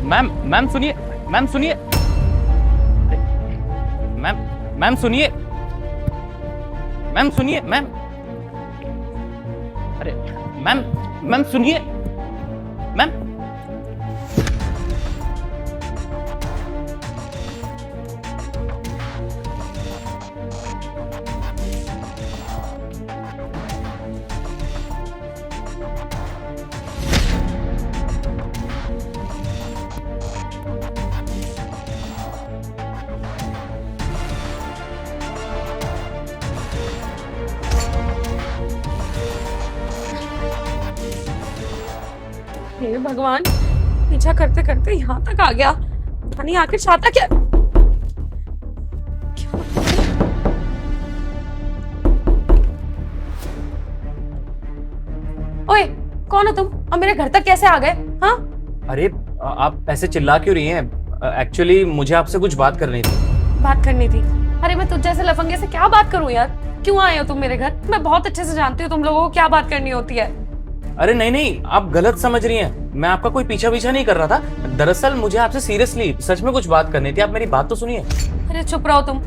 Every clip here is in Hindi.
मैम मैम सुनिए, मैम सुनिए, मैम मैम सुनिए, मैम सुनिए, मैम, अरे मैम, मैम सुनिए, मैम। हे भगवान, पीछा करते करते यहाँ तक आ गया। पता नहीं आखिर चाहता क्या। ओए, कौन हो तुम और मेरे घर तक कैसे आ गए? हाँ, अरे आप ऐसे चिल्ला क्यों रही हैं? एक्चुअली मुझे आपसे कुछ बात करनी थी। बात करनी थी? अरे मैं तुझ जैसे लफंगे से क्या बात करूं यार? क्यों आए हो तुम मेरे घर? मैं बहुत अच्छे से जानती हूँ तुम लोगों को क्या बात करनी होती है। अरे नहीं नहीं, आप गलत समझ रही हैं। मैं आपका कोई पीछा पीछा नहीं कर रहा था। दरअसल मुझे आपसे सीरियसली सच में कुछ बात करनी थी। आप मेरी बात तो सुनिए। अरे चुप रहो तुम।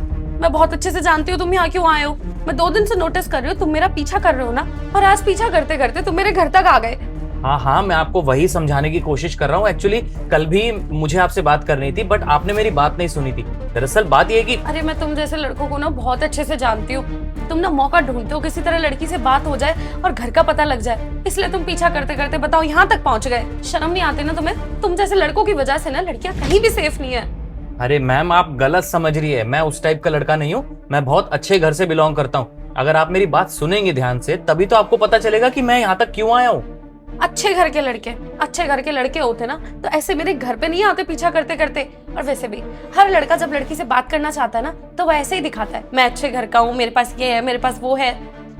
मैं बहुत अच्छे से जानती हूँ तुम यहाँ क्यों आए हो। मैं 2 दिन से नोटिस कर रही हूँ तुम मेरा पीछा कर रहे हो ना, और आज पीछा करते करते तुम मेरे घर तक आ गए। हाँ हाँ, मैं आपको वही समझाने की कोशिश कर रहा हूँ। एक्चुअली कल भी मुझे आपसे बात करनी थी, बट आपने मेरी बात नहीं सुनी थी। दरअसल बात ये है कि अरे मैं तुम जैसे लड़कों को ना बहुत अच्छे से जानती हूँ। तुम ना मौका ढूंढते हो किसी तरह लड़की से बात हो जाए और घर का पता लग जाए, इसलिए तुम पीछा करते करते बताओ यहाँ तक पहुंच गए। शर्म नहीं आती ना तुम्हें? तुम जैसे लड़कों की वजह से ना लड़कियां कहीं भी सेफ नहीं है। अरे मैम, आप गलत समझ रही है। मैं उस टाइप का लड़का नहीं हूँ। मैं बहुत अच्छे घर से बिलोंग करता हूँ। अगर आप मेरी बात सुनेंगे ध्यान से तभी तो आपको पता चलेगा कि मैं यहाँ तक क्यों आया हूँ। अच्छे घर के लड़के होते ना तो ऐसे मेरे घर पे नहीं आते पीछा करते करते। और वैसे भी हर लड़का जब लड़की से बात करना चाहता है ना तो वो ऐसे ही दिखाता है, मैं अच्छे घर का हूँ, मेरे पास ये है, मेरे पास वो है।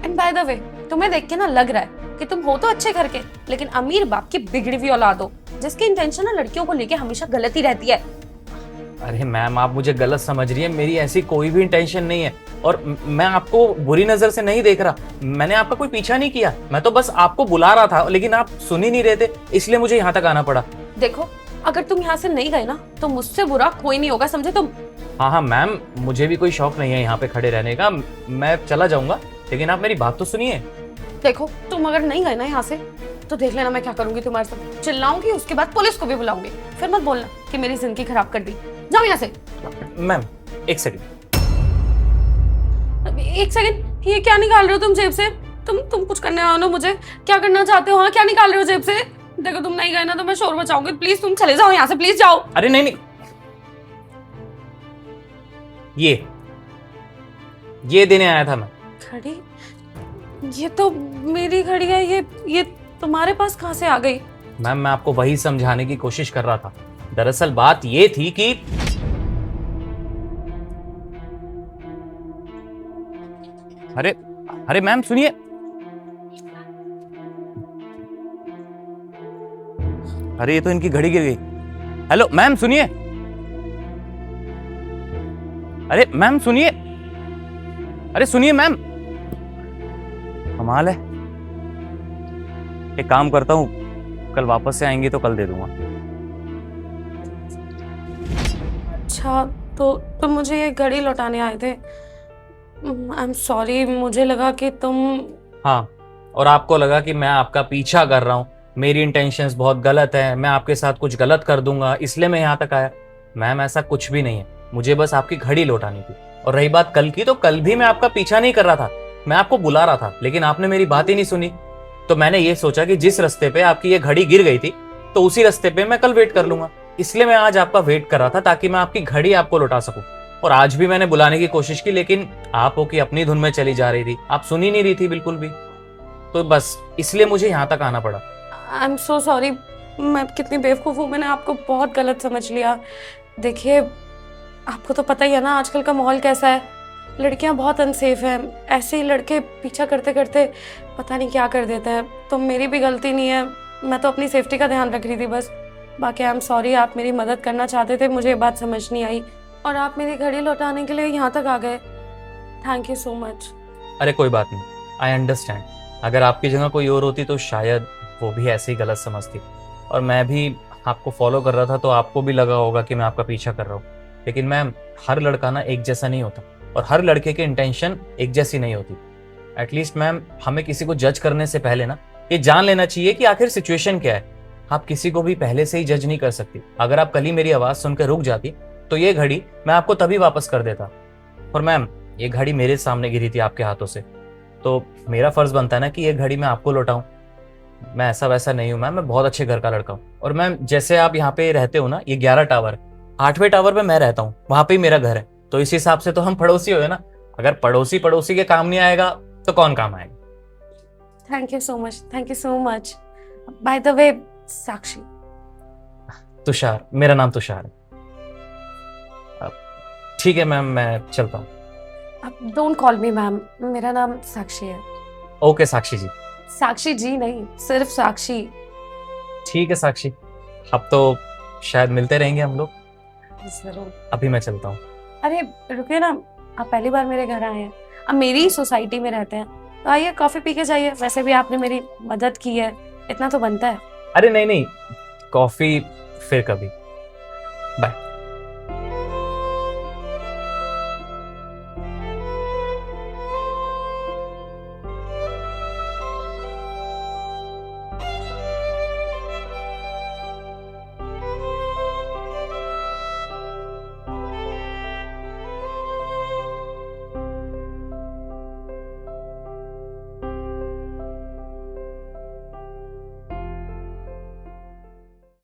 एंड बाय द वे, तुम्हें देख के ना लग रहा है कि तुम हो तो अच्छे घर के, लेकिन अमीर बाप की बिगड़ी हुई औलाद हो, जिसकी इंटेंशन ना लड़कियों को लेके हमेशा गलत ही रहती है। अरे मैम, आप मुझे गलत समझ रही हैं। मेरी ऐसी कोई भी इंटेंशन नहीं है और मैं आपको बुरी नजर से नहीं देख रहा। मैंने आपका कोई पीछा नहीं किया। मैं तो बस आपको बुला रहा था, लेकिन आप सुन ही नहीं रहे थे, इसलिए मुझे यहाँ तक आना पड़ा। देखो, अगर तुम यहाँ से नहीं गए ना तो मुझसे बुरा कोई नहीं होगा, समझे तुम? हाँ हाँ मैम, मुझे भी कोई शौक नहीं है यहाँ पे खड़े रहने का। मैं चला जाऊंगा, लेकिन आप मेरी बात तो सुनिए। देखो, तुम अगर नहीं गए ना यहाँ से तो देख लेना मैं क्या करूंगी तुम्हारे साथ। चिल्लाऊंगी, उसके बाद पुलिस को भी बुलाऊंगी। फिर मत बोलना कि मेरी जिंदगी खराब कर दी। जाओ यहाँ से। मैम एक सेकंड। एक सेकंड, ये क्या निकाल रहे हो तुम जेब से? तुम कुछ करने आओ ना मुझे। क्या करना चाहते हो? हाँ, क्या निकाल रहे हो जेब से? देखो, तुम नहीं गए ना तो मैं शोर मचाऊंगी। प्लीज तुम चले जाओ यहाँ से, प्लीज जाओ। अरे नहीं नहीं, ये देने आया था मैं। घड़ी? ये तो मेरी घड़ी है। ये तुम्हारे पास कहाँ से आ गई? मैम, मैं आपको वही समझाने की कोशिश कर रहा था। दरअसल बात ये थी कि अरे अरे मैम सुनिए। अरे ये तो इनकी घड़ी गिर गई। हेलो मैम सुनिए। अरे मैम सुनिए। अरे सुनिए मैम, कमाल है। एक काम करता हूँ, कल वापस से आएंगे तो कल दे दूंगा। अच्छा, तो तुम मुझे ये घड़ी लौटाने आए थे? आई एम सॉरी, मुझे लगा कि तुम... हाँ, और आपको लगा कि मैं आपका पीछा कर रहा हूँ, मेरी इंटेंशंस बहुत गलत है, मैं आपके साथ कुछ गलत कर दूंगा, इसलिए मैं यहाँ तक आया। मैम ऐसा कुछ भी नहीं है, मुझे बस आपकी घड़ी लौटानी थी। और रही बात कल की, तो कल भी मैं आपका पीछा नहीं कर रहा था, मैं आपको बुला रहा था, लेकिन आपने मेरी बात ही नहीं सुनी। तो मैंने ये सोचा कि जिस रास्ते पे आपकी ये घड़ी गिर गई थी तो उसी रास्ते पे मैं कल वेट कर लूंगा, इसलिए मैं आज आपका वेट कर रहा था ताकि मैं आपकी घड़ी आपको लौटा सकूं। और आज भी मैंने बुलाने की कोशिश की, लेकिन आप हो कि अपनी धुन में चली जा रही थी, आप सुन ही नहीं रही थी बिल्कुल भी। तो बस इसलिए मुझे यहाँ तक आना पड़ा। आई एम सो सॉरी, मैं कितनी बेवकूफ़ हूँ, मैंने आपको बहुत गलत समझ लिया। देखिए, आपको तो पता ही है ना आजकल का माहौल कैसा है, लड़कियां बहुत अनसेफ हैं। ऐसे ही लड़के पीछा करते करते पता नहीं क्या कर देते हैं। तो मेरी भी गलती नहीं है, मैं तो अपनी सेफ्टी का ध्यान रख रही थी बस। बाकी आई एम सॉरी, आप मेरी मदद करना चाहते थे, मुझे ये बात समझ नहीं आई और आप मेरी घड़ी लौटाने के लिए यहाँ तक आ गए। Thank you so much. अरे कोई बात नहीं, आई अंडरस्टैंड। अगर आपकी जगह कोई और होती तो शायद वो भी ऐसे ही गलत समझती, और मैं भी आपको फॉलो कर रहा था तो आपको भी लगा होगा कि मैं आपका पीछा कर रहा हूँ, लेकिन मैम हर लड़का ना एक जैसा नहीं होता और हर लड़के की इंटेंशन एक जैसी नहीं होती। एटलीस्ट मैम हमें किसी को जज करने से पहले ना ये जान लेना चाहिए कि आखिर सिचुएशन क्या है। आप किसी को भी पहले से ही जज नहीं कर सकती। अगर आप कल ही मेरी आवाज़ सुनकर रुक जाती तो ये घड़ी मैं आपको तभी वापस कर देता। और मैम ये घड़ी मेरे सामने गिरी थी आपके हाथों से, तो मेरा फर्ज बनता है ना कि ये घड़ी मैं आपको लौटाऊं। मैं ऐसा वैसा नहीं हूं मैम, मैं बहुत अच्छे घर का लड़का हूँ। और मैम जैसे आप यहाँ पे रहते हो ना, ये 11 टावर, 8वें टावर पे मैं रहता हूँ, वहां पे ही मेरा घर है, तो इस हिसाब से तो हम पड़ोसी हुए ना। अगर पड़ोसी पड़ोसी के काम नहीं आएगा तो कौन काम आएगा। Thank you so much, thank you so much. By the way Sakshi. Tushar, मेरा नाम तुषार है। अब ठीक है मैम, मैं चलता हूँ। डोंट कॉल मी मैम, मेरा नाम साक्षी है। ओके साक्षी जी। साक्षी जी नहीं, सिर्फ साक्षी। ठीक है साक्षी, अब तो शायद मिलते रहेंगे हम लोग। जरूर। अभी मैं चलता हूँ। अरे रुकिए ना, आप पहली बार मेरे घर आए हैं, अब मेरी ही सोसाइटी में रहते हैं, तो आइए कॉफी पी के जाइए। वैसे भी आपने मेरी मदद की है, इतना तो बनता है। अरे नहीं नहीं, कॉफी फिर कभी। बाय।